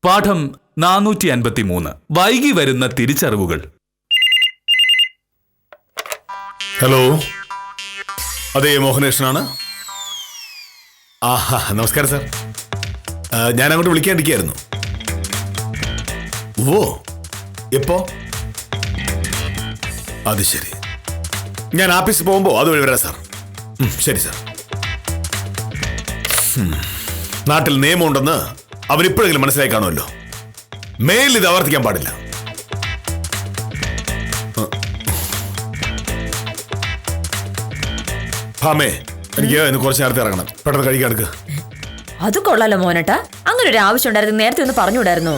പാഠം 453 വൈകി വരുന്ന തിരിച്ചറിവുകൾ. ഹലോ, അതെ മോഹനകൃഷ്ണനാണ്. നമസ്കാരം സാർ. ഞാൻ അങ്ങോട്ട് വിളിക്കാണ്ടിരിക്കുകയായിരുന്നു. ഓ, എപ്പോ? അത് ശരി, ഞാൻ ആഫീസിൽ പോകുമ്പോൾ അതുവഴി വരാം സാർ. ശരി സാർ. നാട്ടിൽ നിയമമുണ്ടെന്ന് അവരിപ്പോഴെങ്കിലും മനസ്സിലായി കാണുമല്ലോ. മേലിൽ ഇത് ആവർത്തിക്കാൻ പാടില്ല. ഭാമേ, എനിക്ക് ഇന്ന് കുറച്ച് നേരത്തെ ഇറങ്ങണം. പെട്ടെന്ന് കഴിക്കാൻ എടുക്കുക. അത് കൊള്ളാലോ മോഹനേട്ടാ, അങ്ങനെ ഒരു ആവശ്യം ഉണ്ടായിരുന്നു. നേരത്തെ ഒന്ന് പറഞ്ഞുകൂടായിരുന്നു.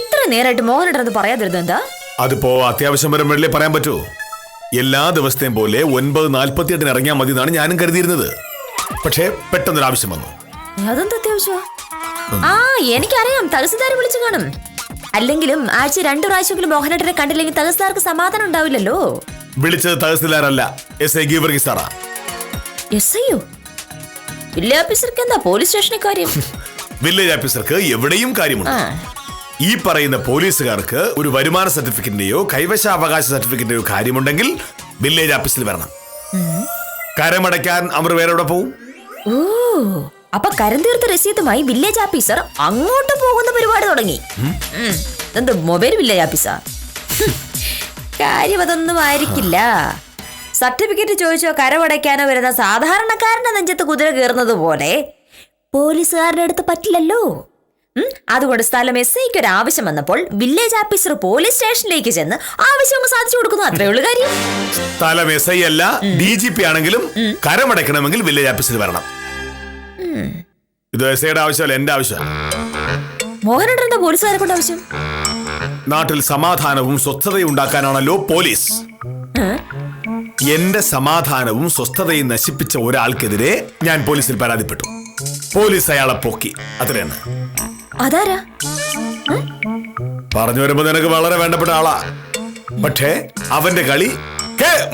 ഇത്ര നേരമായിട്ട് മോഹനേട്ടൻ അത് പറയാതിരുന്നു എന്താ? അതിപ്പോ അത്യാവശ്യം വരുമ്പോഴേ പറയാൻ പറ്റൂ. എല്ലാ ദിവസത്തെയും പോലെ 9:48 ഇറങ്ങിയാൽ മതി എന്നാണ് ഞാനും കരുതിയിരുന്നത്. പക്ഷേ പെട്ടെന്നൊരു ആവശ്യം വന്നു. അതെന്താ അത്യാവശ്യം? എനിക്കറിയാം, തഹസിൽദാർ വിളിച്ചു കാണും. അല്ലെങ്കിലും ആഴ്ച 2 പ്രാവശ്യമെങ്കിലും മോഹനേട്ടനെ കണ്ടില്ലെങ്കിൽ തഹസിൽദാർക്ക് സമാധാനം ഉണ്ടാവില്ലല്ലോ. വിളിച്ചത് തഹസിൽദാരല്ല, എസ് ഐ ഗീവർഗീസ് സാറാ. എസ്ഐയോ? വില്ലേജ് ഓഫീസർക്ക് എന്താ പോലീസ് സ്റ്റേഷനിൽ കാര്യം? വില്ലേജ് ഓഫീസർക്ക് എവിടെയും കാര്യമുണ്ട്. ഈ പറയുന്ന പോലീസുകാർക്ക് ഒരു വരുമാന സർട്ടിഫിക്കറ്റിന്റെയോ കൈവശാവകാശ സർട്ടിഫിക്കറ്റിന്റെയോ കാര്യമുണ്ടെങ്കിൽ വില്ലേജ് ഓഫീസിൽ വരണം. കരമടയ്ക്കാൻ അവർ വേറെ എവിടെ പോവും? ഓ, അപ്പൊ കരം തീർത്ത രസീതുമായി വില്ലേജ് ഓഫീസർ അങ്ങോട്ട് പോകുന്ന പരിപാടി തുടങ്ങി. എന്ത് മൊബൈൽ വില്ലേജ് ഓഫീസർ? കാര്യം അതൊന്നും ആയിരിക്കില്ല. സർട്ടിഫിക്കറ്റ് ചോദിച്ചോ കരമടയ്ക്കാനോ വരുന്ന സാധാരണക്കാരന്റെ നെഞ്ചത്ത് കുതിര കയറുന്നത് പോലെ പോലീസുകാരുടെ അടുത്ത് പറ്റില്ലല്ലോ. അതുകൊണ്ട് സ്ഥലം എസ് ഐക്ക് ഒരു ആവശ്യം വന്നപ്പോൾ വില്ലേജ് ഓഫീസർ പോലീസ് സ്റ്റേഷനിലേക്ക് ചെന്ന് ആവശ്യം സാധിച്ചു കൊടുക്കുന്നു. അത്രേ ഉള്ളു കാര്യം. സ്ഥലം എസ് ഐ അല്ല, DGP ആണെങ്കിലും കരമടയ്ക്കണമെങ്കിൽ വില്ലേജ് ഓഫീസിൽ വരണം. ഇത് എസ് ഐയുടെ ആവശ്യമല്ല, എന്റെ ആവശ്യമാണ്. മോഹനേട്ടൻ പോലീസുകാരെ കൊണ്ട് ആവശ്യം? നാട്ടിൽ സമാധാനവും സ്വസ്ഥതയും ഉണ്ടാക്കാനാണല്ലോ പോലീസ്. എന്റെ സമാധാനവും സ്വസ്ഥതയും നശിപ്പിച്ച ഒരാൾക്കെതിരെ ഞാൻ പോലീസിൽ പരാതിപ്പെട്ടു. പോലീസ് അയാളെ പൊക്കി. അത്രയാണ്. അതാരാ? പറഞ്ഞു വരുമ്പോ നിനക്ക് വളരെ വേണ്ടപ്പെട്ട ആളാ. പക്ഷേ അവന്റെ കളി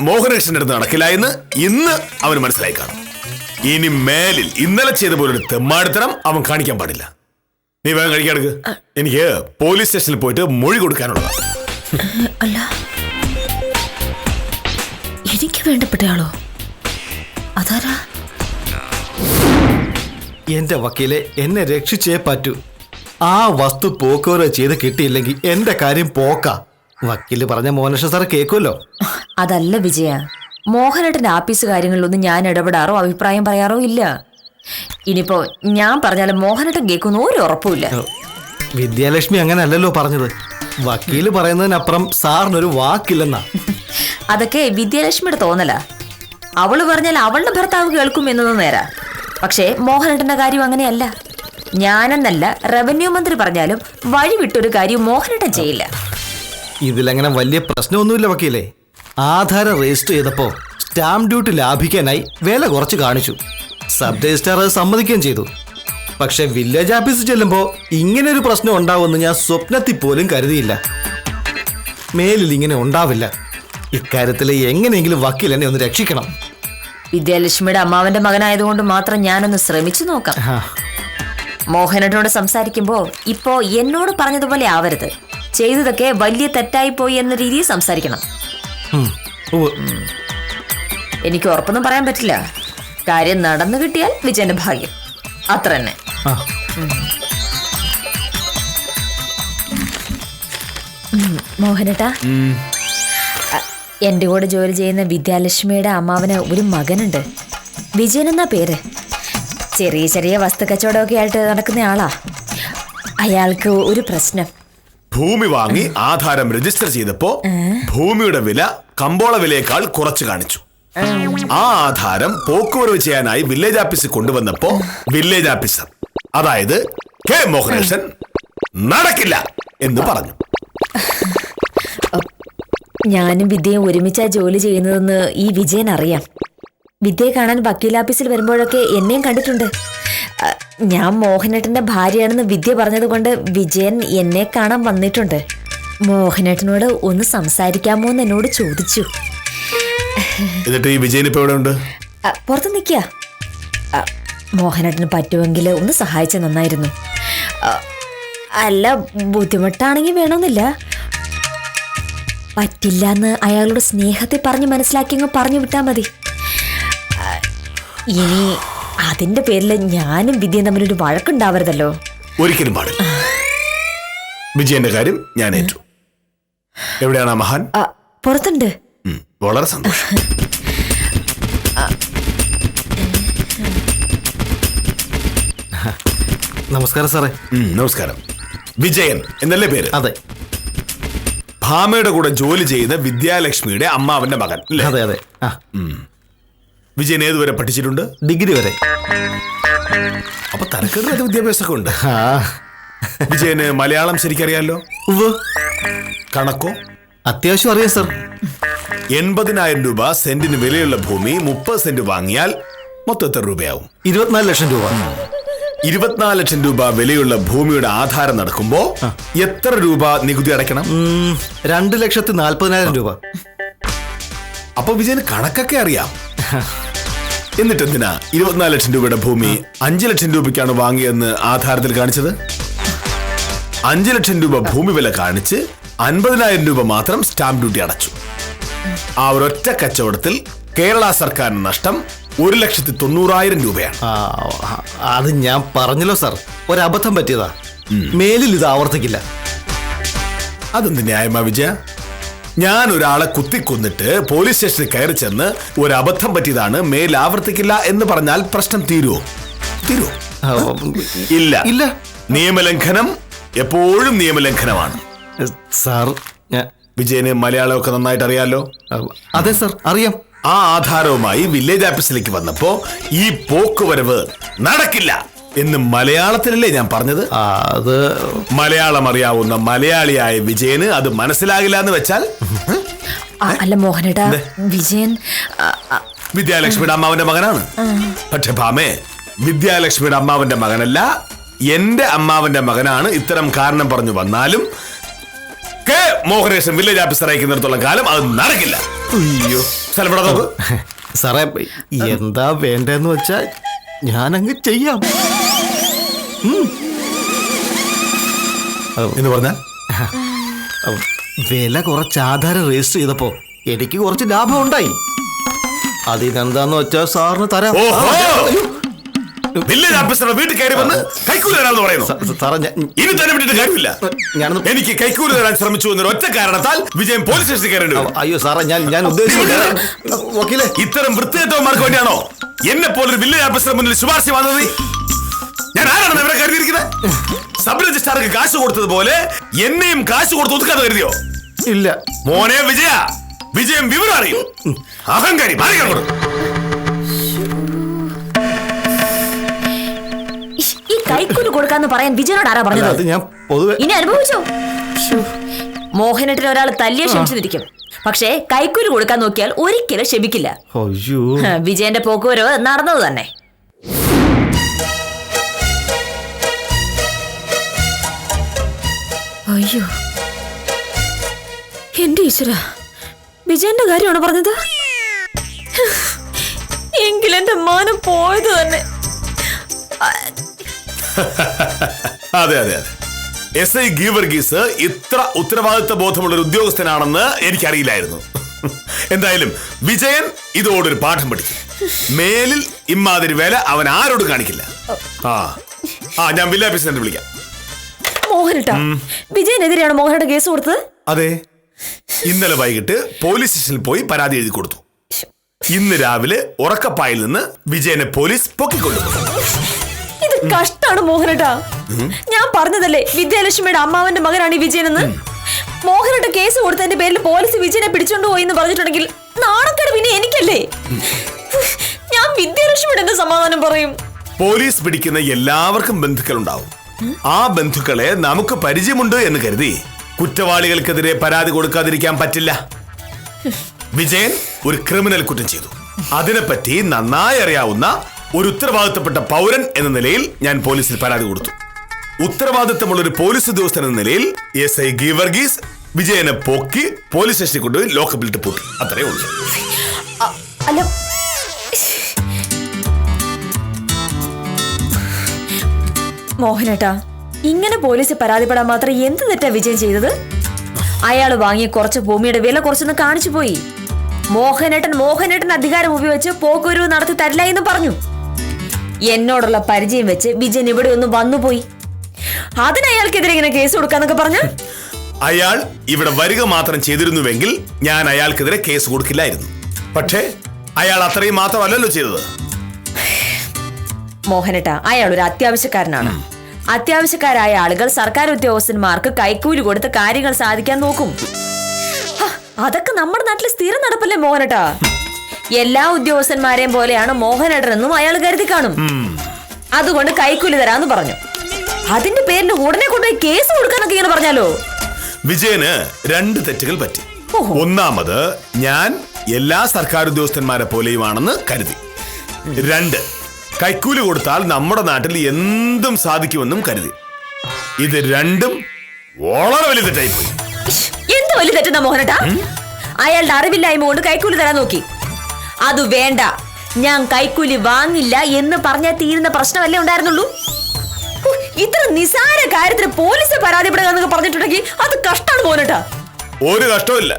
മോഹനകൃഷ്ണന്റെ അടുത്ത് നടക്കില്ല എന്ന് ഇന്ന് അവന് മനസ്സിലായി കാണും. ഇനി മേലിൽ ഇന്നലെ ചെയ്ത പോലൊരു തെമ്മാടിത്തരം അവൻ കാണിക്കാൻ പാടില്ല. നീ വേഗം കഴിക്കാൻ എടുക്ക്. എനിക്ക് പോലീസ് സ്റ്റേഷനിൽ പോയിട്ട് മൊഴി കൊടുക്കാനുള്ളതാ. അല്ല, എനിക്ക് വേണ്ടപ്പെട്ടയാളോ? അതാരാ? എന്റെ വക്കീലെ, എന്നെ രക്ഷിച്ചേ പറ്റൂ. ആ വസ്തു പോക്കോരോ ചെയ്ത് കിട്ടിയില്ലെങ്കിൽ എന്റെ കാര്യം പോക്ക. വക്കീല് പറഞ്ഞ മോഹനകൃഷ്ണൻ സാർ കേൾക്കുമല്ലോ. അതല്ല വിജയ, മോഹനേട്ടന്റെ ആഫീസ് കാര്യങ്ങളിലൊന്നും ഞാൻ ഇടപെടാറോ അഭിപ്രായം പറയാറോ ഇല്ല. ഇനിയിപ്പോ ഞാൻ പറഞ്ഞാലും മോഹനേട്ടൻ കേൾക്കുന്ന ഒരു ഉറപ്പുമില്ല. വിദ്യാലക്ഷ്മി അങ്ങനെ അല്ലല്ലോ പറഞ്ഞത്. വക്കീല് പറയുന്നതിനപ്പുറം സാറിനൊരു വാക്കില്ലെന്നാ. അതൊക്കെ വിദ്യാലക്ഷ്മിയുടെ തോന്നലാ. അവള് പറഞ്ഞാൽ അവളുടെ ഭർത്താവ് കേൾക്കും എന്നത് നേരാ. പക്ഷേ മോഹനേട്ടന്റെ കാര്യം അങ്ങനെയല്ല. ഞാനെന്നല്ല, റവന്യൂ മന്ത്രി പറഞ്ഞാലും വഴി വിട്ടൊരു കാര്യം മോഹനേട്ടൻ ചെയ്യില്ല. ഇതിലങ്ങനെ വലിയ പ്രശ്നമൊന്നുമില്ല വക്കീലെ. ആധാരം രജിസ്റ്റർ ചെയ്തപ്പോ സ്റ്റാമ്പ് ഡ്യൂട്ടി ലാഭിക്കാനായി വില കുറച്ച് കാണിച്ചു. സബ് രജിസ്ട്രാർ അത് സമ്മതിക്കുകയും ചെയ്തു. പക്ഷെ വില്ലേജ് ഓഫീസിൽ ചെല്ലുമ്പോ ഇങ്ങനൊരു പ്രശ്നം ഉണ്ടാവുമെന്ന് ഞാൻ സ്വപ്നത്തിൽ പോലും കരുതിയില്ല. മേലിൽ ഇങ്ങനെ ഉണ്ടാവില്ല. ഇക്കാര്യത്തിൽ എങ്ങനെയെങ്കിലും വക്കീൽ എന്നെ ഒന്ന് രക്ഷിക്കണം. വിദ്യാലക്ഷ്മിയുടെ അമ്മാവന്റെ മകനായതുകൊണ്ട് മാത്രം ഞാനൊന്ന് ശ്രമിച്ചു നോക്കാം. മോഹനേട്ടനോട് സംസാരിക്കുമ്പോ ഇപ്പോ എന്നോട് പറഞ്ഞതുപോലെ ആവരുത്. ചെയ്തതൊക്കെ വലിയ തെറ്റായി പോയി എന്ന രീതിയിൽ സംസാരിക്കണം. എനിക്ക് ഉറപ്പൊന്നും പറയാൻ പറ്റില്ല. കാര്യം നടന്നു കിട്ടിയാൽ വിജയന്റെ ഭാഗ്യം. അത്ര തന്നെ. മോഹനേട്ടാ, എന്റെ കൂടെ ജോലി ചെയ്യുന്ന വിദ്യാലക്ഷ്മിയുടെ അമ്മാവന് ഒരു മകനുണ്ട്. വിജയൻ എന്നാ പേര്. ചെറിയ ചെറിയ വസ്തു കച്ചവടമൊക്കെ ആയിട്ട് നടക്കുന്ന ആളാ. അയാൾക്ക് ഒരു പ്രശ്നം. ഭൂമി വാങ്ങി ആധാരം രജിസ്റ്റർ ചെയ്തപ്പോ ഭൂമിയുടെ വില കമ്പോള വിലയേക്കാൾ കുറച്ച് കാണിച്ചു. ആ ആധാരം പോക്കുവരവ് ചെയ്യാനായി വില്ലേജ് ഓഫീസിൽ കൊണ്ടുവന്നപ്പോ വില്ലേജ് ഓഫീസർ, അതായത് മോഹനകൃഷ്ണൻ, നടക്കില്ല എന്ന് പറഞ്ഞു. ഞാനും വിദ്യയും ഒരുമിച്ചാ ജോലി ചെയ്യുന്നതെന്ന് ഈ വിജയൻ അറിയാം. വിദ്യയെ കാണാൻ വക്കീൽ ഓഫീസിൽ വരുമ്പോഴൊക്കെ എന്നെയും കണ്ടിട്ടുണ്ട്. ഞാൻ മോഹനേട്ടന്റെ ഭാര്യയാണെന്ന് വിദ്യ പറഞ്ഞത് കൊണ്ട് വിജയൻ എന്നെ കാണാൻ വന്നിട്ടുണ്ട്. മോഹനേട്ടനോട് ഒന്ന് സംസാരിക്കാമോ എന്ന് എന്നോട് ചോദിച്ചു. എന്നിട്ട് ഈ വിജയൻ ഇപ്പൊ എവിടെ ഉണ്ട്? പുറത്ത് നിൽക്കുക. മോഹനേട്ടന് പറ്റുമെങ്കിൽ ഒന്ന് സഹായിച്ച നന്നായിരുന്നു. അല്ല, ബുദ്ധിമുട്ടാണെങ്കിൽ വേണമെന്നില്ല. പറ്റില്ല എന്ന് അയാളുടെ സ്നേഹത്തെ പറഞ്ഞ് മനസ്സിലാക്കി അങ്ങ് പറഞ്ഞു വിട്ടാൽ മതി. ഇനി അതിന്റെ പേരിൽ ഞാനും വിദ്യയും തമ്മിലൊരു വഴക്കുണ്ടാവരുതല്ലോ. ഒരിക്കലും പാടില്ല. വിജയന്റെ കാര്യം ഞാൻ ഏറ്റു. എവിടെയാണ് ആ മഹാൻ? പുറത്തുണ്ട്. വളരെ സന്തോഷം. നമസ്കാരം സാറേ. നമസ്കാരം. വിജയൻ എന്നല്ലേ പേര്? അതെ. ഭാമയുടെ കൂടെ ജോലി ചെയ്യുന്ന വിദ്യാലക്ഷ്മിയുടെ അമ്മാവന്റെ മകൻ അല്ലേ? അതെ അതെ. വിജയൻ ഏതുവരെ പഠിച്ചിട്ടുണ്ട്? ഡിഗ്രി വരെ. അപ്പൊ തരക്കേടില്ലാത്ത വിദ്യാഭ്യാസമൊക്കെ ഉണ്ട്. ആ. വിജയന് മലയാളം ശരിക്കറിയാലോ? ഉവ്വ്. കണക്കോ? അത്യാവശ്യം അറിയാം സാർ. 80,000 രൂപ സെന്റിന് വിലയുള്ള ഭൂമി 30 സെന്റ് വാങ്ങിയാൽ മൊത്തം എത്ര രൂപയാവും? 24 ലക്ഷം രൂപ. 24 ലക്ഷം രൂപ വിലയുള്ള ഭൂമിയുടെ ആധാരം നടക്കുമ്പോ എത്ര രൂപ നികുതി അടയ്ക്കണം? 2,40,000 രൂപ. അപ്പൊ വിജയന് കണക്കൊക്കെ അറിയാം. എന്നിട്ട് എന്തിനാ 24 ലക്ഷം രൂപയുടെ ഭൂമി 5 ലക്ഷം രൂപയ്ക്കാണ് വാങ്ങിയെന്ന് ആധാരത്തിൽ കാണിച്ചത്? 5 ലക്ഷം രൂപ ഭൂമി വില കാണിച്ച് 50,000 രൂപ മാത്രം സ്റ്റാമ്പ് ഡ്യൂട്ടി അടച്ചു. ആ ഒരൊറ്റ കച്ചവടത്തിൽ കേരള സർക്കാരിന് നഷ്ടം 1,90,000 രൂപയാണ്. അത് ഞാൻ പറഞ്ഞല്ലോ സാർ, ഒരബദ്ധം പറ്റിയതാ. മേലിൽ ഇത് ആവർത്തിക്കില്ല. അതെന്ത് ന്യായമാ വിജയ? ഞാൻ ഒരാളെ കുത്തിക്കൊന്നിട്ട് പോലീസ് സ്റ്റേഷനിൽ കയറി ചെന്ന് ഒരു അബദ്ധം പറ്റിയതാണ്, മേൽ ആവർത്തിക്കില്ല എന്ന് പറഞ്ഞാൽ പ്രശ്നം തീരുവോ? ഇല്ല ഇല്ല. നിയമലംഘനം എപ്പോഴും നിയമലംഘനമാണ്. സാർ, വിജയന് മലയാളമൊക്കെ നന്നായിട്ട് അറിയാലോ? അതെ സാർ, അറിയാം. ആ ആധാരവുമായി വില്ലേജ് ഓഫീസിലേക്ക് വന്നപ്പോ ഈ പോക്കുവരവ് നടക്കില്ല എന്ന് മലയാളത്തിലല്ലേ ഞാൻ പറഞ്ഞത്? അത് മലയാളം അറിയാവുന്ന മലയാളിയായ വിജയന് അത് മനസ്സിലാകില്ല എന്ന് വെച്ചാൽ? അല്ല മോഹനേട്ടാ, വിജയൻ വിദ്യാലക്ഷ്മിയുടെ അമ്മാവന്റെ മകനാണ്. പക്ഷെ ഭാമേ, വിദ്യാലക്ഷ്മിയുടെ അമ്മാവന്റെ മകനല്ല, എന്റെ അമ്മാവന്റെ മകനാണ്. ഇത്തരം കാരണം പറഞ്ഞു വന്നാലും കെ മോഹനേശൻ വില്ലേജ് ഓഫീസർ അയക്കുന്നിടത്തോളം കാലം അത് നടക്കില്ല. അയ്യോ സ്ഥലം നോക്ക് സാറേ, എന്താ വേണ്ടെന്ന് വെച്ചാൽ ഞാനങ്ങ് ചെയ്യാം എന്ന് പറഞ്ഞാൽ വില കുറച്ച് ആധാരം രജിസ്റ്റർ ചെയ്തപ്പോ എനിക്ക് കുറച്ച് ലാഭം ഉണ്ടായി. അതിനെന്താന്ന് വെച്ചാൽ സാറിന് തരാം. വില്ലേജ് ഓഫീസറുടെ വീട്ടിൽ കയറി വന്ന് കൈക്കൂലി തരാമെന്ന് പറയുന്നു. സാറേ, ഇനി തന്നെ വിട്ടിട്ട് കാര്യമില്ല. എനിക്ക് കൈക്കൂലി തരാൻ ശ്രമിച്ചു എന്നൊരു ഒറ്റ കാരണത്താൽ വിജയൻ പോലീസ് സ്റ്റേഷനിൽ കയറേണ്ടി വരും. അയ്യോ സാറേ, ഞാൻ ഉദ്ദേശിച്ചില്ല. ഇത്തരം വൃത്തികെട്ടവന്മാർക്ക് വേണ്ടിയാണോ എന്നെ പോലൊരു വില്ലേജ് ഓഫീസറുടെ മുന്നിൽ ശുപാർശ വന്നത്? ഞാൻ ആരാണെന്ന് ഇവിടെ കരുതിയിരിക്കുന്നത്? സബ് രജിസ്ട്രാർക്ക് കാശ് കൊടുത്തതുപോലെ എന്നെയും കാശ് കൊടുത്ത് ഒതുക്കാതെ കരുതിയോ? ഇല്ല മോനെ വിജയം വിവരം അറിയും. അഹങ്കാരി മാറിക്കോട്. ഈ കൈക്കൂലി കൊടുക്കാന്ന് പറയാൻ വിജയനോട് ആരാ പറഞ്ഞത്? ഞാൻ പൊതുവെ ഇനി അനുഭവിച്ചോ? മോഹനേട്ടന് ഒരാൾ തല്ലിയ ക്ഷമിച്ചിരിക്കും, പക്ഷേ കൈക്കൂലി കൊടുക്കാൻ നോക്കിയാൽ ഒരിക്കലും ക്ഷമിക്കില്ല. വിജയന്റെ പോക്കുവരവ് നടന്നത് തന്നെ. അയ്യോ, എന്റെ ഈശ്വര, വിജയന്റെ കാര്യമാണ് പറഞ്ഞത്. എങ്കിലെന്റെ മാനം പോയത് തന്നെ. അതെ അതെ അതെ, SI ഗീവർഗീസ് ഇത്ര ഉത്തരവാദിത്വ ബോധമുള്ള ഒരു ഉദ്യോഗസ്ഥനാണെന്ന് എനിക്കറിയില്ലായിരുന്നു. എന്തായാലും വിജയൻ ഇതോടൊരു പാഠം പഠിക്കും. മേലിൽ ഇമ്മാതിരി വേല അവൻ ആരോടും കാണിക്കില്ല. ഞാൻ വില്ലേജ് ഓഫീസറെ വിളിക്കാം. മോഹനേട്ടാ, വിജയനെതിരെയാണ് മോഹനേട്ട കേസ് കൊടുത്തത്? അതെ, ഇന്നലെ വൈകിട്ട് പോലീസ് സ്റ്റേഷനിൽ പോയി പരാതി എഴുതി കൊടുത്തു. ഇന്ന് രാവിലെ ഉറക്കപ്പായിൽ നിന്ന് വിജയനെ പോലീസ് പൊക്കിക്കൊണ്ടുപോയി. ഇത് കഷ്ടാണ് മോഹനേട്ടാ. ഞാൻ പറഞ്ഞതല്ലേ വിദ്യാലക്ഷ്മിയുടെ അമ്മാവന്റെ മകനാണ് ഈ വിജയനെന്ന്. മോഹനേട്ട കേസ് കൊടുത്തതിന്റെ പേരിൽ പോലീസ് വിജയനെ പിടിച്ചോണ്ട് പോയി എന്ന് പറഞ്ഞിട്ടുണ്ടെങ്കിൽ നാണക്കേട് പിന്നെ എനിക്കല്ലേ? ഞാൻ വിദ്യാലക്ഷ്മിയുടെ എന്ത് സമാധാനം പറയും? പോലീസ് പിടിക്കുന്ന എല്ലാവർക്കും ബന്ധുക്കളുണ്ടാവും. ആ ബന്ധുക്കളെ നമുക്ക് പരിചയമുണ്ട് എന്ന് കരുതി കുറ്റവാളികൾക്കെതിരെ പരാതി കൊടുക്കാതിരിക്കാൻ പറ്റില്ല. വിജയൻ ഒരു ക്രിമിനൽ കുറ്റം ചെയ്തു. അതിനെപ്പറ്റി നന്നായി അറിയാവുന്ന ഒരു ഉത്തരവാദിത്തപ്പെട്ട പൗരൻ എന്ന നിലയിൽ ഞാൻ പോലീസിൽ പരാതി കൊടുത്തു. ഉത്തരവാദിത്തമുള്ള ഒരു പോലീസ് ഉദ്യോഗസ്ഥൻ എന്ന നിലയിൽ SI ഗീവർഗീസ് വിജയനെ പൊക്കി പോലീസ് സ്റ്റേഷനിൽ കൊണ്ടുപോയി ലോക്കപ്പിലിട്ട് പൂട്ടി. അത്രേ ഉള്ളൂ. മോഹനേട്ടാ, ഇങ്ങനെ പോലീസ് പരാതിപ്പെടാൻ മാത്രം എന്ത് തെറ്റാ വിജയൻ ചെയ്തത്? അയാള് വാങ്ങിയ കുറച്ച് ഭൂമിയുടെ വില കുറച്ചൊന്ന് കാണിച്ചു പോയി. മോഹനേട്ടൻ അധികാരം ഉപയോഗിച്ച് പോക്കുവരവ് നടത്തി തരില്ല എന്ന് പറഞ്ഞു. എന്നോടുള്ള പരിചയം വെച്ച് വിജയൻ ഇവിടെ ഒന്ന് വന്നുപോയി. അതിന് അയാൾക്കെതിരെ ഇങ്ങനെ കേസ് കൊടുക്കാന്നൊക്കെ പറഞ്ഞു. അയാൾ ഇവിടെ വരിക മാത്രം ചെയ്തിരുന്നുവെങ്കിൽ ഞാൻ അയാൾക്കെതിരെ കേസ് കൊടുക്കില്ലായിരുന്നു. പക്ഷേ അയാൾ അത്രയും മാത്രമല്ലല്ലോ ചെയ്തത്. മോഹനേട്ടാ, അയാൾ ഒരു അത്യാവശ്യക്കാരനാണ്. അത്യാവശ്യക്കാരായ ആളുകൾ സർക്കാർ ഉദ്യോഗസ്ഥന്മാർക്ക് കൈക്കൂലി കൊടുത്ത് കാര്യങ്ങൾ സാധിക്കാൻ നോക്കും. അതൊക്കെ നമ്മുടെ നാട്ടിൽ സ്ഥിരം നടപ്പല്ലേ മോഹനേട്ടാ? എല്ലാ ഉദ്യോഗസ്ഥന്മാരെയും പോലെയാണ് മോഹനേട്ടനെന്നും അയാൾ കരുതി കാണും. അതുകൊണ്ട് കൈക്കൂലി തരാന്ന് പറഞ്ഞു. അതിന്റെ പേരിൽ ഉടനെ കൊണ്ടുപോയി കേസ് കൊടുക്കാനൊക്കെ ഇങ്ങനെ പറഞ്ഞാലോ? വിജയന് 2 തെറ്റുകൾ പറ്റി. ഒന്നാമത്, ഞാൻ എല്ലാ സർക്കാർ ഉദ്യോഗസ്ഥന്മാരെ പോലെയുമാണെന്ന് കരുതി. 2, കൈക്കൂലി കൊടുത്താൽ നമ്മുടെ നാട്ടിൽ എന്തും സാധിക്കുമെന്നും കരുതി. ഇത് രണ്ടും വളരെ വലിയ തെറ്റായിപ്പോയി. എന്ത് വലിയ തെറ്റുന്ന മോഹനേട്ടാ? അയാളുടെ അറിവില്ലായ്മ കൊണ്ട് കൈക്കൂലി തരാൻ നോക്കി. അത് വേണ്ട, ഞാൻ കൈക്കൂലി വാങ്ങില്ല എന്ന് പറഞ്ഞാൽ തീരുന്ന പ്രശ്നമല്ലേ ഉണ്ടായിരുന്നുള്ളൂ. ഇത്ര നിസാര കാര്യത്തിന് പോലീസ് പരാതിപ്പെടുക എന്നൊക്കെ പറഞ്ഞിട്ടുണ്ടെങ്കിൽ അത് കഷ്ടമാണ് മോഹനേട്ടാ. ഒരു കഷ്ടമില്ല.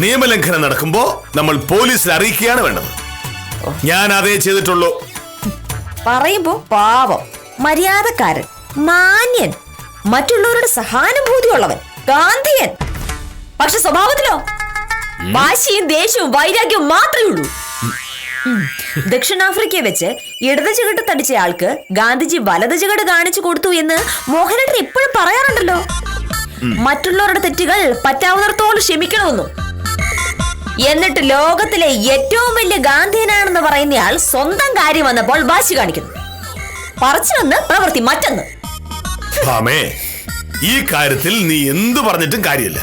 നിയമലംഘനം നടക്കുമ്പോ നമ്മൾ പോലീസിൽ അറിയിക്കുകയാണ് വേണ്ടത്. ഞാൻ അതേ ചെയ്തിട്ടുള്ളൂ. പറയുമ്പോ പാവം, മര്യാദക്കാരൻ, മാന്യൻ, മറ്റുള്ളവരുടെ സഹാനുഭൂതിയുള്ളവൻ, ഗാന്ധിയൻ. പക്ഷെ സ്വഭാവത്തിലോ വാശിയും ദേഷ്യവും വൈരാഗ്യവും മാത്രമേ ഉള്ളൂ. ദക്ഷിണാഫ്രിക്കയെ വെച്ച് ഇടത് ചുവട് തടിച്ച ആൾക്ക് ഗാന്ധിജി വലത് ചുവട് കാണിച്ചു കൊടുത്തു എന്ന് മോഹനേട്ടൻ എപ്പോഴും പറയാറുണ്ടല്ലോ. മറ്റുള്ളവരുടെ തെറ്റുകൾ പറ്റാവുന്നിടത്തോളം ക്ഷമിക്കണമെന്നും. എന്നിട്ട് ലോകത്തിലെ ഏറ്റവും വലിയ ഗാന്ധിയനാണെന്ന് പറയുന്നയാൾ സ്വന്തം കാര്യം വന്നപ്പോൾ വാശി കാണിക്കുന്നു. പറച്ചു വന്ന് പ്രവൃത്തി മറ്റൊന്ന്. ഈ കാര്യത്തിൽ നീ എന്തു പറഞ്ഞിട്ടും കാര്യമില്ല.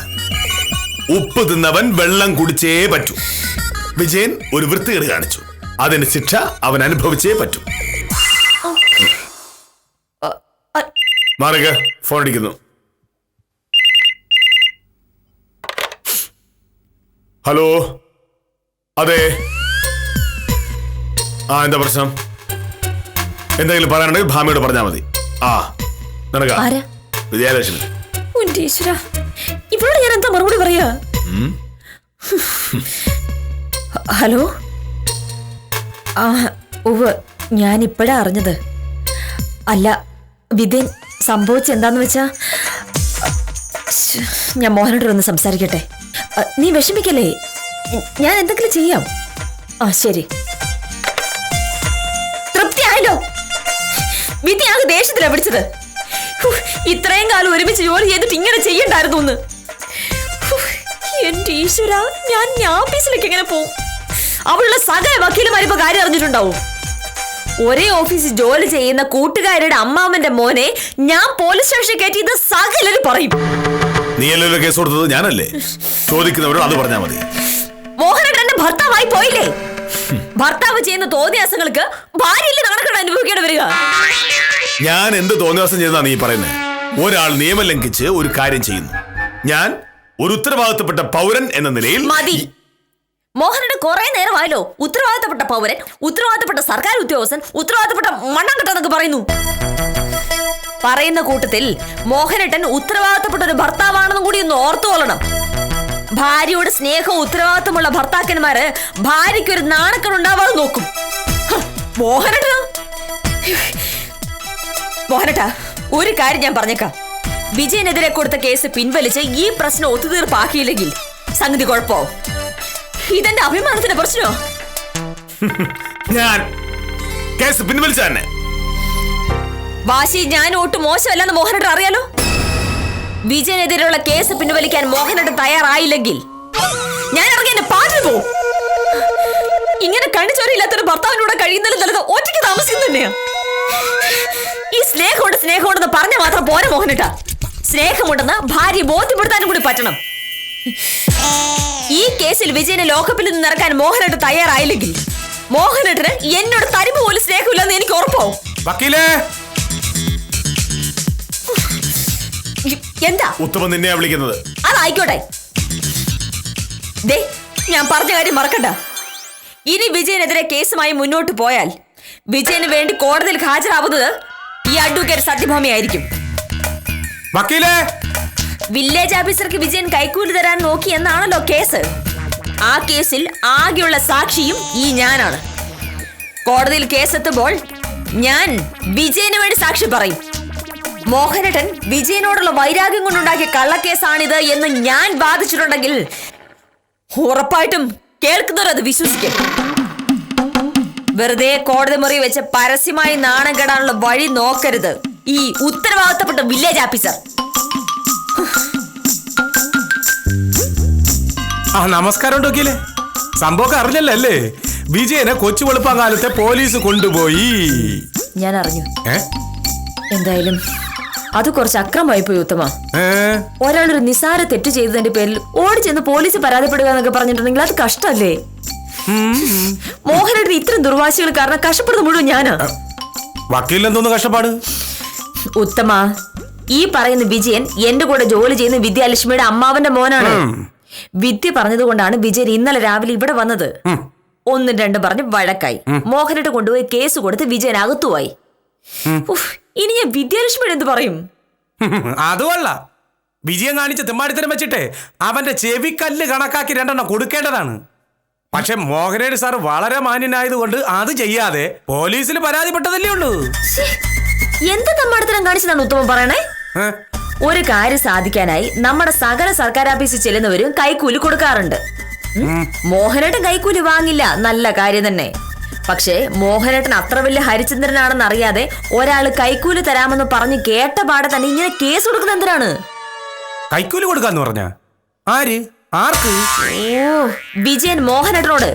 ഉപ്പ് തിന്നവൻ വെള്ളം കുടിച്ചേ പറ്റൂ. വിജയൻ ഒരു വൃത്തികേട് കാണിച്ചു. അതിന് ശിക്ഷ അവൻ അനുഭവിച്ചേ പറ്റൂ. മാറുക, ഫോൺ അടിക്കുന്നു. ഹലോ, അതെ. എന്താ പ്രശ്നം? എന്തെങ്കിലും പറയാനുണ്ടെങ്കിൽ ഭാമിയോട് പറഞ്ഞാൽ മതി. വിജയലക്ഷ്മി. ഇവരോട് ഞാൻ എന്താ മറുപടി പറയാ? ഹലോ, ഞാൻ ഇപ്പോഴാ അറിഞ്ഞത്. അല്ല വിദ്യൻ, സംഭവിച്ച എന്താന്ന് വെച്ചാ, ഞാൻ മോഹനോട് ഒന്ന് സംസാരിക്കട്ടെ. നീ വിഷമിക്കല്ലേ, ഞാൻ എന്തെങ്കിലും ചെയ്യാം. ശരി. തൃപ്തിയായല്ലോ? വിദ്യ ആകെ ദേഷ്യത്തിലാ പിടിച്ചത്. ഇത്രയും കാലം ഒരുമിച്ച് ജോലി ചെയ്തിട്ട് ഇങ്ങനെ ചെയ്യണ്ടായിരുന്നു എന്ന്. എന്റെ ഈശ്വര, ഞാൻ ഓഫീസിലേക്ക് എങ്ങനെ പോവും? അവളുടെ സകല വക്കീലുമാരിപ്പോ കാര്യം അറിഞ്ഞിട്ടുണ്ടാവും. ഒരേ ഓഫീസിൽ ജോലി ചെയ്യുന്ന കൂട്ടുകാരുടെ അമ്മാവന്റെ മോനെ ഞാൻ പോലീസ് സ്റ്റേഷനിൽ കയറ്റിയത് സകലരും പറയും. നീയല്ലോ കേസ് കൊടുത്തത്, ഞാനല്ലേ? ചോദിക്കുന്നവരോട് അത് പറഞ്ഞാൽ മതി. മോഹനേട്ടന്റെ ഭർത്താവായി പോയില്ലേ? ഭർത്താവ് ചെയ്യുന്ന തോന്നിയാസങ്ങൾക്ക് ഭാര്യയിലെ നാണക്കേട് അനുഭവിക്കേണ്ടി വരിക. ഞാൻ എന്ത് തോന്നിയാസം ചെയ്താ നീ പറയുന്നത്? ഒരാൾ നിയമം ലംഘിച്ച് ഒരു കാര്യം ചെയ്യുന്നു. ഞാൻ ഒരു ഉത്തരവാദിത്തപ്പെട്ട പൗരൻ എന്ന നിലയിൽ മതി. മോഹനേട്ടൻ കുറെ നേരമായല്ലോ ഉത്തരവാദിത്തപ്പെട്ട പൗരൻ, ഉത്തരവാദിത്തപ്പെട്ട സർക്കാർ ഉദ്യോഗസ്ഥൻ, ഉത്തരവാദിത്തപ്പെട്ട മണ്ണാങ്കട്ട പറയുന്നു. പറയുന്ന കൂട്ടത്തിൽ മോഹനേട്ടൻ ഉത്തരവാദിത്തപ്പെട്ട ഒരു ഭർത്താവാണെന്നും കൂടി ഒന്ന് ഓർത്തുകൊള്ളണം. ഭാര്യയോട് സ്നേഹവും ഉത്തരവാദിത്തമുള്ള ഭർത്താക്കന്മാര് ഭാര്യയ്ക്ക് ഒരു നാണക്കേടുണ്ടാവാതെ നോക്കും. മോഹനേട്ടാ, ഒരു കാര്യം ഞാൻ പറഞ്ഞേക്കാം. വിജയനെതിരെ കൊടുത്ത കേസ് പിൻവലിച്ച് ഈ പ്രശ്നം ഒത്തുതീർപ്പാക്കിയില്ലെങ്കിൽ സംഗതി കുഴപ്പമാവും. ഇതെന്റെ അഭിമാനത്തിന്റെ പ്രശ്നമോ? ഞാൻ കേസ് പിൻവലിച്ച തന്നെ. വാശി ഞാൻ ഒട്ടും മോശമല്ലെന്ന് മോഹനേട്ടൻ അറിയാലോ. വിജയനെതിരെയുള്ള കേസ് പിൻവലിക്കാൻ മോഹനേട്ടൻ തയ്യാറായില്ലെങ്കിൽ ഞാൻ ഇറങ്ങി എന്റെ പാട്ടിൽ പോവും. ഇങ്ങനെ കണ്ണിച്ചോരയില്ലാത്തൊരു ഭർത്താവിനൂടെ കഴിയുന്നതിലും നല്ലത് ഒറ്റയ്ക്ക് താമസിക്കുന്നു തന്നെയാ. ഈ സ്നേഹമുണ്ടെന്ന് പറഞ്ഞ മാത്രം പോരെ മോഹനേട്ടാ. സ്നേഹമുണ്ടെന്ന് ഭാര്യ ബോധ്യപ്പെടുത്താനും കൂടി പറ്റണം. ഈ കേസിൽ വിജയനെ ലോകപ്പിൽ നിന്ന് ഇറക്കാൻ മോഹനേട്ടൻ തയ്യാറായില്ലെങ്കിൽ മോഹനേട്ടന് എന്നോട് തരിമ്പ് പോലും സ്നേഹമില്ലെന്ന് എനിക്ക് ഉറപ്പാവും. എന്താ ഉത്തമൻ നിന്നെയാ വിളിക്കുന്നത്? അതായിക്കോട്ടെ. ഞാൻ പറഞ്ഞ കാര്യം മറക്കണ്ട. ഇനി വിജയനെതിരെ കേസുമായി മുന്നോട്ട് പോയാൽ വിജയന് വേണ്ടി കോടതിയിൽ ഹാജരാവുന്നത് ഈ അഡ്വക്കേറ്റ് സത്യഭാമയായിരിക്കും. വക്കീലേ, വില്ലേജ് ഓഫീസർക്ക് വിജയൻ കൈക്കൂലി തരാൻ നോക്കി എന്നാണല്ലോ കേസ്. ആ കേസിൽ ആകെയുള്ള സാക്ഷിയും ഈ ഞാനാണ്. കോടതിയിൽ കേസെത്തുമ്പോൾ ഞാൻ വിജയന് വേണ്ടി സാക്ഷി പറയും. മോഹനേട്ടൻ വിജയനോടുള്ള വൈരാഗ്യം കൊണ്ടുണ്ടാക്കിയ കള്ളക്കേസാണിത് എന്ന് ഞാൻ വാദിച്ചിട്ടുണ്ടെങ്കിൽ ഉറപ്പായിട്ടും കേൾക്കുന്നവർ അത് വിശ്വസിക്കും. വെറുതെ കോടതി മുറി വെച്ച് പരസ്യമായി നാണം കെടാനുള്ള വഴി നോക്കരുത് ഈ ഉത്തരവാദിത്തപ്പെട്ട വില്ലേജ് ഓഫീസർ. നമസ്കാരം വക്കീലേ. സംഭവം അറിഞ്ഞല്ലേ? വിജയനെ കൊച്ചു വെളുപ്പകാലത്തെ പോലീസ് കൊണ്ടുപോയി. ഞാൻ അറിഞ്ഞു. എന്തായാലും അത് കുറച്ച് അക്രമമായി പോയി ഉത്തമ. ഒരാളൊരു നിസാര തെറ്റ് ചെയ്തതിന്റെ പേരിൽ ഓടി ചെന്ന് പോലീസ് പരാതിപ്പെടുക എന്നൊക്കെ പറഞ്ഞിട്ടുണ്ടെങ്കിൽ അത് കഷ്ടല്ലേ? മോഹനേട്ടൻ ഇത്തരം ദുർവാശികൾ കാരണം കഷ്ടപ്പെടുന്ന മുഴുവൻ ഞാനാ. വക്കീലിനെന്തോന്ന് കഷ്ടപ്പാട്? ഉത്തമ, ഈ പറയുന്ന വിജയൻ എന്റെ കൂടെ ജോലി ചെയ്യുന്ന വിദ്യാലക്ഷ്മിയുടെ അമ്മാവന്റെ മോനാണ്. വിദ്യ പറഞ്ഞതുകൊണ്ടാണ് വിജയൻ ഇന്നലെ രാവിലെ ഇവിടെ വന്നത്. ഒന്നും രണ്ടും പറഞ്ഞ് വഴക്കായി. മോഹനേട്ടൻ കൊണ്ടുപോയി കേസ് കൊടുത്ത് വിജയൻ അകത്തുമായി. ഇനി ഞാൻ വിദ്യാലക്ഷ്മിയുടെ എന്ത് പറയും? അതുമല്ല, വിജയൻ കാണിച്ച തെമ്മാടിത്തരം വെച്ചിട്ട് അവന്റെ ചെവിക്കല്ല് കണക്കാക്കി 2 എണ്ണം കൊടുക്കേണ്ടതാണ്. പക്ഷെ മോഹനേട് സാർ വളരെ മാന്യനായതുകൊണ്ട് അത് ചെയ്യാതെ പോലീസിൽ പരാതിപ്പെട്ടതല്ലേ ഉള്ളൂ. എന്ത് തെമ്മാടിത്തരം കാണിച്ചതാണ് ഉത്തമം പറയണേ? ഒരു കാര്യം സാധിക്കാനായി നമ്മുടെ സകല സർക്കാർ ഓഫീസിൽ ചെല്ലുന്നവരും കൈക്കൂലി കൊടുക്കാറുണ്ട്. മോഹനേട്ടൻ കൈക്കൂലി വാങ്ങില്ല, നല്ല കാര്യം തന്നെ. പക്ഷേ മോഹനേട്ടൻ അത്ര വലിയ ഹരിചന്ദ്രനാണെന്ന് അറിയാതെ ഒരാള് കൈക്കൂലി തരാമെന്ന് പറഞ്ഞ് കേട്ട പാടെ തന്നെ ഇങ്ങനെ കേസ് കൊടുക്കുന്ന എന്തിനാണ്? കൈക്കൂലി കൊടുക്കാന്ന് പറഞ്ഞ ആര്? ആർക്ക്? ഓ, വിജയൻ മോഹനേട്ടനോട്.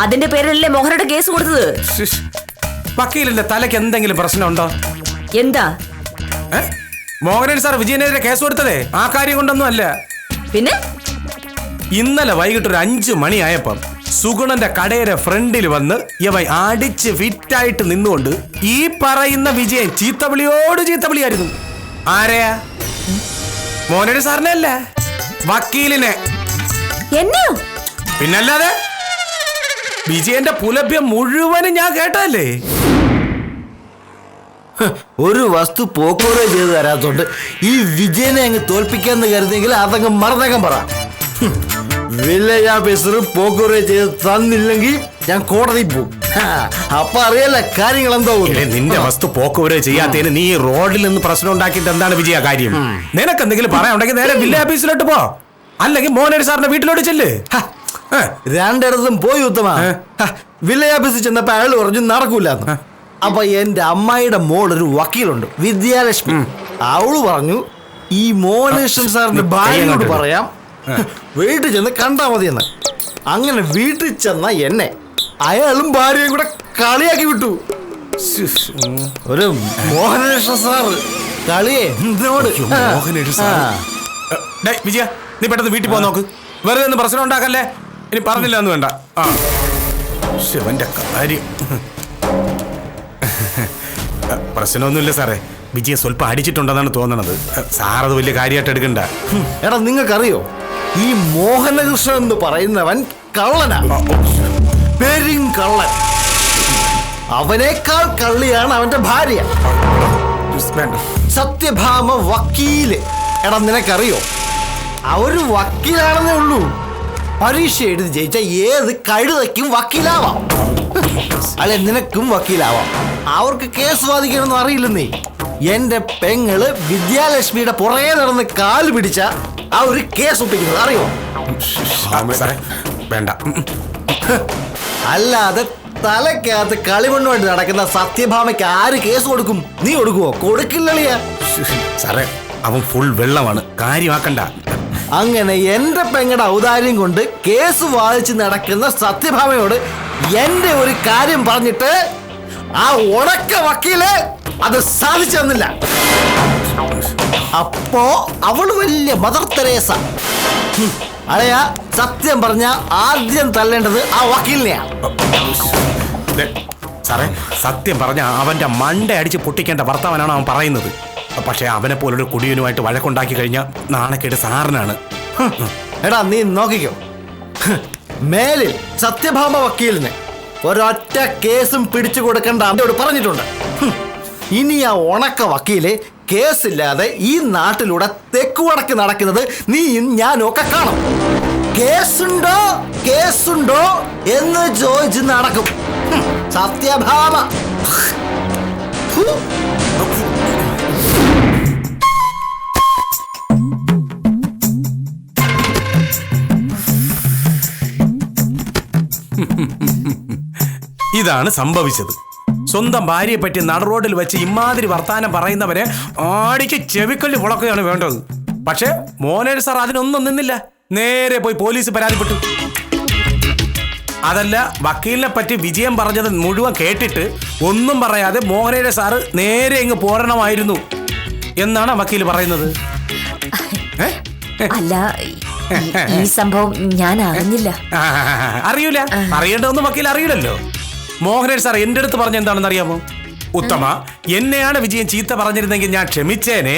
അതിന്റെ പേരിലല്ലേ മോഹനേട്ടൻ കേസ് കൊടുത്തത്? വക്കീലിന്റെ തലയ്ക്ക് എന്തെങ്കിലും പ്രശ്നമുണ്ടോ? എന്താ? മോഹനേട് സാർ വിജയനെതിരെ കേസ് കൊടുത്തതേ ആ കാര്യം കൊണ്ടൊന്നും അല്ല. പിന്നെ ഇന്നലെ വൈകിട്ട് ഒരു 5 മണിയായപ്പം സുഗുണന്റെ കടയുടെ ഫ്രണ്ടിൽ വന്ന് ഇവൻ അടിച്ച് ഫിറ്റായിട്ട് നിന്നുകൊണ്ട് ഈ പറയുന്ന വിജയൻ ചീത്തവിളിയോട് ചീത്തവിളിയായിരുന്നു. ആരെയാ? മോഹനേട് സാറിനെ അല്ല, വക്കീലിനെ. എന്നെയോ? പിന്നല്ലാതെ വിജയന്റെ പുലഭ്യം മുഴുവനും ഞാൻ കേട്ടതല്ലേ. ഒരു വസ്തു പോക്കുവരവ് ചെയ്ത് തരാത്തോണ്ട് ഈ വിജയനെ അങ്ങ് തോൽപ്പിക്കാന്ന് കരുതിയെങ്കിൽ അതങ്ങ് മറന്നേക്കാൻ പറ. വില്ലേജ് ഓഫീസർ പോക്കുവരവ് ചെയ്ത് തന്നില്ലെങ്കിൽ ഞാൻ കോടതി പോകും. അപ്പൊ അറിയാല കാര്യങ്ങൾ എന്തോ. നിന്റെ വസ്തു പോക്കുവരവ് ചെയ്യാത്തതിന് നീ റോഡിൽ നിന്ന് പ്രശ്നം ഉണ്ടാക്കിയിട്ട് എന്താണ് വിജയ കാര്യം? നിനക്ക് എന്തെങ്കിലും പറയാനുണ്ടെങ്കിൽ നേരെ വില്ലേജ് ഓഫീസിലോട്ട് പോ, അല്ലെങ്കിൽ മോഹനേട് സാറിന്റെ വീട്ടിലോട്ട് ചെല്ല്. രണ്ടിടത്തും പോയി ഉത്തമ. വില്ലേജ് ഓഫീസിൽ ചെന്നപ്പോ അയാൾ പറഞ്ഞു നടക്കൂലെന്ന്. അപ്പൊ എന്റെ അമ്മായിയുടെ മോളൊരു വക്കീലുണ്ട്, വിദ്യാലക്ഷ്മി. അവള് പറഞ്ഞു ഈ മോഹനേശ്വരൻ സാറിന്റെ ഭാര്യയോട് പറയാം വീട്ടിൽ ചെന്ന് കണ്ടാ മതിയെന്ന്. അങ്ങനെ വീട്ടിൽ ചെന്ന എന്നെ അയാളും ഭാര്യയും കൂടെ കളിയാക്കി വിട്ടു. ഒരു മോഹനേശ്വരൻ സാറ് കളിയെ വിജയ, നീ പെട്ടെന്ന് വീട്ടിൽ പോകാൻ നോക്ക്. വെറുതെ ഒന്ന് പ്രശ്നം ഉണ്ടാക്കല്ലേ. ഇനി പറഞ്ഞില്ല എന്ന് വേണ്ട. ശിവന്റെ കാര്യം പ്രശ്നമൊന്നുമില്ല സാറേ. വിജയ സ്വല്പം അടിച്ചിട്ടുണ്ടെന്നാണ് തോന്നണത്. സാറത് വലിയ കാര്യമായിട്ട് എടുക്കണ്ട. എടാ, നിങ്ങൾക്കറിയോ ഈ മോഹനകൃഷ്ണൻ എന്ന് പറയുന്നവൻ കള്ളനാ, പെരുങ്കള്ളൻ. അവനേക്കാൾ കള്ളിയാണ് അവന്റെ ഭാര്യ സത്യഭാമ, വക്കീല്. എടാ, നിനക്കറിയോ അവര് വക്കീലാണെന്നേ ഉള്ളൂ. പരീക്ഷ എഴുതി ജയിച്ച ഏത് കഴുതയ്ക്കും വക്കീലാവാം. അല്ലെ, നിനക്കും വക്കീലാവാം. അവർക്ക് കേസ് വാദിക്കണമെന്ന് അറിയില്ലെന്നേ. എന്റെ പെങ്ങള് വിദ്യാലക്ഷ്മിയുടെ പുറകെ നടന്ന് കാല് പിടിച്ച ആ ഒരു കേസ് ഒപ്പിക്കുന്നത് അറിയോ? വേണ്ട. അല്ലാതെ തലക്കകത്ത് കളിമണ്ണുമായിട്ട് നടക്കുന്ന സത്യഭാമയ്ക്ക് ആര് കേസ് കൊടുക്കും? നീ കൊടുക്കുവോ? കൊടുക്കില്ലളിയാ. സാറേ, അവൻ ഫുൾ വെള്ളമാണ്, കാര്യമാക്കണ്ട. അങ്ങനെ എന്റെ പെങ്ങളുടെ ഔദാര്യം കൊണ്ട് കേസ് വാദിച്ച് നടക്കുന്ന സത്യഭാമയോട് എന്റെ ഒരു കാര്യം പറഞ്ഞിട്ട് ആ ഉണക്ക വക്കീല് അത് സാധിച്ചു തന്നില്ല. അപ്പോ അവള് വലിയ മദർ തെരേസ. അളയാ, സത്യം പറഞ്ഞ ആദ്യം തല്ലേണ്ടത് ആ വക്കീലിനെയാ. സാറേ, സത്യം പറഞ്ഞ അവന്റെ മണ്ട അടിച്ച് പൊട്ടിക്കേണ്ട ഭർത്താവനാണ് അവൻ പറയുന്നത്. പക്ഷെ അവനെ പോലൊരു കുടിയനുമായിട്ട് വഴക്കുണ്ടാക്കി കഴിഞ്ഞാൽ നാണക്കേട് സാറിനാണ്. എടാ, നീ നോക്കിക്കോ. മേലിൽ സത്യഭാമ വക്കീലിന് ഒരൊറ്റ കേസും പിടിച്ചു കൊടുക്കേണ്ട അവനോട് പറഞ്ഞിട്ടുണ്ട്. ഇനി ആ ഉണക്ക വക്കീലെ കേസില്ലാതെ ഈ നാട്ടിലൂടെ തെക്കുവടക്ക് നടക്കുന്നത് നീയും ഞാനും ഒക്കെ കാണും. കേസുണ്ടോ കേസുണ്ടോ എന്ന് ചോദിച്ച് നടക്കും. സത്യഭാമ. ഇതാണ് സംഭവിച്ചത്. സ്വന്തം ഭാര്യയെ പറ്റി നടുറോഡിൽ വെച്ച് ഇമാതിരി വർത്താനം പറയുന്നവരെ ആടിക്ക് ചെവിക്കല്ല് പുളക്കുകയാണ് വേണ്ടത്. പക്ഷേ മോഹനേട് സാർ അതിനൊന്നും നിന്നില്ല. നേരെ പോയി പോലീസ് പരാതിപ്പെട്ടു. അതല്ല, വക്കീലിനെ പറ്റി വിജയം പറഞ്ഞത് മുഴുവൻ കേട്ടിട്ട് ഒന്നും പറയാതെ മോഹനേട് സാറ് നേരെ ഇങ്ങ് പോരണമായിരുന്നു എന്നാണ് വക്കീൽ പറയുന്നത്. അല്ല, ഈ സംഭവം ഞാൻ അറിഞ്ഞില്ല. അറിയൂല, അറിയേണ്ടതൊന്നും വക്കീൽ അറിയില്ലല്ലോ. മോഹനേട് സാർ എന്റെ അടുത്ത് പറഞ്ഞ എന്താണെന്ന് അറിയാമോ? ഉത്തമ, എന്നെയാണ് വിജയൻ ചീത്ത പറഞ്ഞിരുന്നെങ്കിൽ ഞാൻ ക്ഷമിച്ചേനെ.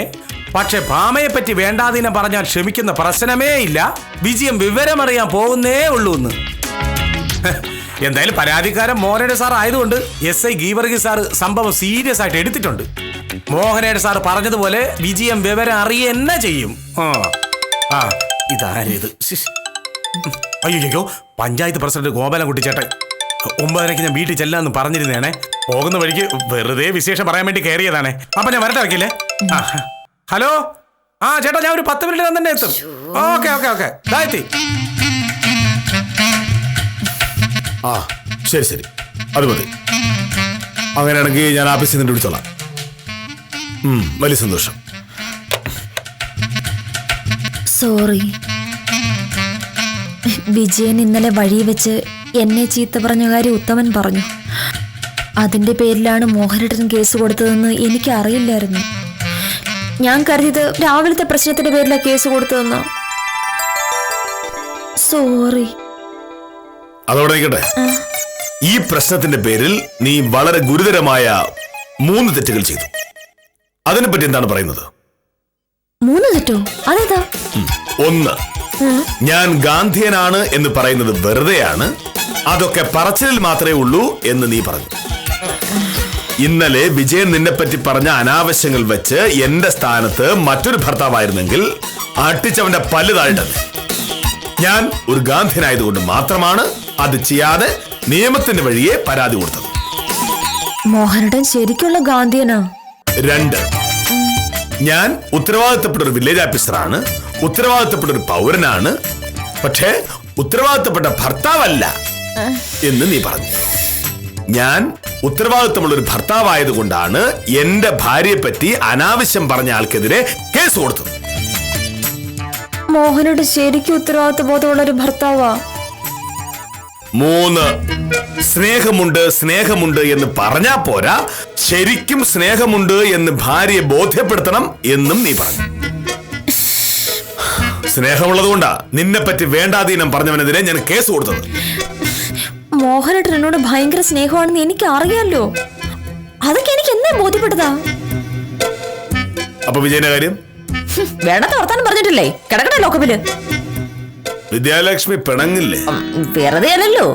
പക്ഷെ ഭാമയെ പറ്റി വേണ്ടാതീനം പറഞ്ഞാൽ ക്ഷമിക്കുന്ന പ്രശ്നമേ ഇല്ല. വിജയം വിവരമറിയാൻ പോകുന്നേ ഉള്ളൂ എന്ന്. എന്തായാലും പരാതിക്കാരൻ മോഹനേട് സാർ ആയതുകൊണ്ട് SI ഗീവർഗീസ് സാർ സംഭവം സീരിയസ് ആയിട്ട് എടുത്തിട്ടുണ്ട്. മോഹനേട് സാർ പറഞ്ഞതുപോലെ വിജയം വിവരം അറിയുക ചെയ്യും. ഇതാരേത്? അയ്യോ, പഞ്ചായത്ത് പ്രസിഡന്റ് ഗോപാലൻകുട്ടി ചേട്ടൻ. 9:30 ഞാൻ വീട്ടിൽ ചെല്ലാന്ന് പറഞ്ഞിരുന്നേണേ. പോകുന്ന വഴിക്ക് വെറുതെ വിശേഷം പറയാൻ വേണ്ടി കയറിയതാണേ. അപ്പൊ ഞാൻ വരട്ടെ വയ്ക്കില്ലേ? ഹലോ, ചേട്ടാ, ഞാൻ ഒരു 10 മിനിറ്റ് തന്നെ എത്തും. ഓക്കെ എത്തി. ശരി, അത് മതി. അങ്ങനെയാണെങ്കിൽ ഞാൻ ഓഫീസിൽ നിന്ന് വിളിച്ചോളാം. വലിയ സന്തോഷം. സോറി. വിജയൻ ഇന്നലെ വഴി വെച്ച് എന്നെ ചീത്ത പറഞ്ഞ കാര്യം ഉത്തമൻ പറഞ്ഞു. അതിന്റെ പേരിലാണ് മോഹനേട്ടൻ കേസ് കൊടുത്തതെന്ന് എനിക്ക് അറിയില്ലായിരുന്നു. ഞാൻ കരുതിയത് രാവിലത്തെ പ്രശ്നത്തിന്റെ പേരിലാണ് കേസ് കൊടുത്തതെന്ന്. സോറി. അതോടെ നിൽക്കട്ടെ. ഈ പ്രശ്നത്തിന്റെ പേരിൽ നീ വളരെ ഗുരുതരമായ 3 തെറ്റുകൾ ചെയ്തു. അതിനെപ്പറ്റി എന്താണ് പറയുന്നത്? 3 തെറ്റോ? അതേതാ? 1, ഞാൻ ഗാന്ധിയനാണ് എന്ന് പറയുന്നത് വെറുതെയാണ്, അതൊക്കെ പറച്ചിലിൽ മാത്രമേ ഉള്ളൂ എന്ന് നീ പറഞ്ഞു. ഇന്നലെ വിജയൻ നിന്നെപ്പറ്റി പറഞ്ഞ അനാവശ്യങ്ങൾ വെച്ച് എന്റെ സ്ഥാനത്ത് മറ്റൊരു ഭർത്താവായിരുന്നെങ്കിൽ അട്ടിച്ചവന്റെ പല്ല് താഴ്ത്തത്. ഞാൻ ഒരു ഗാന്ധിയനായതുകൊണ്ട് മാത്രമാണ് അത് ചെയ്യാതെ നിയമത്തിന്റെ വഴിയെ പരാതി കൊടുത്തത്. മോഹനേട്ടൻ ശരിക്കുള്ള ഗാന്ധിയനാ? 2, ഞാൻ ഉത്തരവാദിത്തപ്പെട്ട ഒരു വില്ലേജ് ഓഫീസറാണ്, ഉത്തരവാദിത്തപ്പെട്ട ഒരു പൗരനാണ്, പക്ഷേ ഉത്തരവാദിത്തപ്പെട്ട ഭർത്താവല്ല എന്ന് നീ പറഞ്ഞു. ഞാൻ ഉത്തരവാദിത്തമുള്ള ഒരു ഭർത്താവായതുകൊണ്ടാണ് എന്റെ ഭാര്യയെ പറ്റി അനാവശ്യം പറഞ്ഞ ആൾക്കെതിരെ കേസ് കൊടുത്തത്. മോഹനേട്ടൻ ശരിക്കും ഉത്തരവാദിത്ത ബോധമുള്ള ഒരു ഭർത്താവാ? 3, സ്നേഹമുണ്ട് എന്ന് പറഞ്ഞാ പോരാ, ശരിക്കും സ്നേഹമുണ്ട് എന്ന് ഭാര്യയെ ബോധ്യപ്പെടുത്തണം എന്നും നീ പറഞ്ഞു. സ്നേഹമുള്ളതുകൊണ്ടാ നിന്നെപ്പറ്റി വേണ്ടാതീനം പറഞ്ഞവനെതിരെ ഞാൻ കേസ് കൊടുത്തത്. മോഹനേട്ടൻ എന്നോട് ഭയങ്കര സ്നേഹമാണെന്ന് എനിക്ക് അറിയാലോ. അതൊക്കെ എനിക്ക് എന്നേ ബോധ്യപ്പെട്ടതാ. അപ്പൊ വിജയന്റെ കാര്യം? വേണ്ടാത്ത വർത്താനം പറഞ്ഞിട്ടില്ലേ? കിടക്കട്ടെ ലോക്കപ്പില്. വിദ്യാലക്ഷ്മി പിണങ്ങില്ലേ? വെറുതെ അല്ലല്ലോ,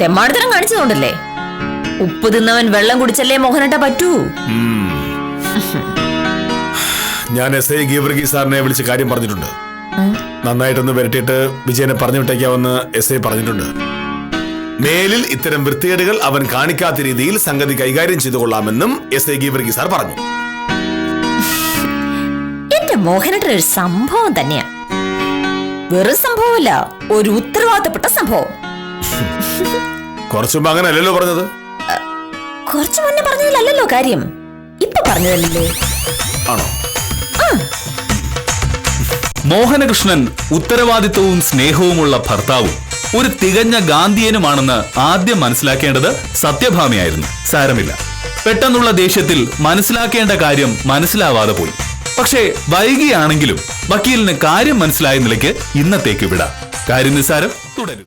തെമ്മാടിത്തരം കാണിച്ചതുകൊണ്ടല്ലേ. ഉപ്പ് തിന്നവൻ വെള്ളം കുടിച്ചല്ലേ മോഹനേട്ട പറ്റൂ. ഞാൻ SI ഗീവർഗീസ് സാറിനെ വിളിച്ച് കാര്യം പറഞ്ഞിട്ടുണ്ട്. നന്നായിട്ടൊന്ന് വരട്ടിയിട്ട് വിജയനെ പറഞ്ഞു വിട്ടേക്കാവെന്ന് SI പറഞ്ഞിട്ടുണ്ട്. മേലിൽ ഇത്തരം വൃത്തികേടുകൾ അവൻ കാണിക്കാത്ത രീതിയിൽ സംഗതി കൈകാര്യം ചെയ്തു കൊള്ളാമെന്നും SI ഗീവർഗീസ് സാർ പറഞ്ഞു. എന്റെ മോഹനേട്ടൻ ഒരു സംഭവം തന്നെയാ. വെറും സംഭവമല്ല, ഒരു ഉത്തരവാദിത്തപ്പെട്ട സംഭവം. കുറച്ചു മുമ്പ് അങ്ങനെ അല്ലല്ലോ പറഞ്ഞത്. കുറച്ചു മുന്നേ പറഞ്ഞതിലല്ലോ കാര്യം, ഇപ്പൊ പറഞ്ഞതല്ലേ. ആണോ? മോഹനകൃഷ്ണൻ ഉത്തരവാദിത്വവും സ്നേഹവുമുള്ള ഭർത്താവും ഒരു തികഞ്ഞ ഗാന്ധിയനുമാണെന്ന് ആദ്യം മനസ്സിലാക്കേണ്ടത് സത്യഭാമയായിരുന്നു. സാരമില്ല, പെട്ടെന്നുള്ള ദേഷ്യത്തിൽ മനസ്സിലാക്കേണ്ട കാര്യം മനസ്സിലാവാതെ പോയി. പക്ഷേ വൈകിയാണെങ്കിലും വക്കീലിന് കാര്യം മനസ്സിലായ നിലയ്ക്ക് ഇന്നത്തേക്ക് വിടാം. കാര്യം നിസ്സാരം തുടരും.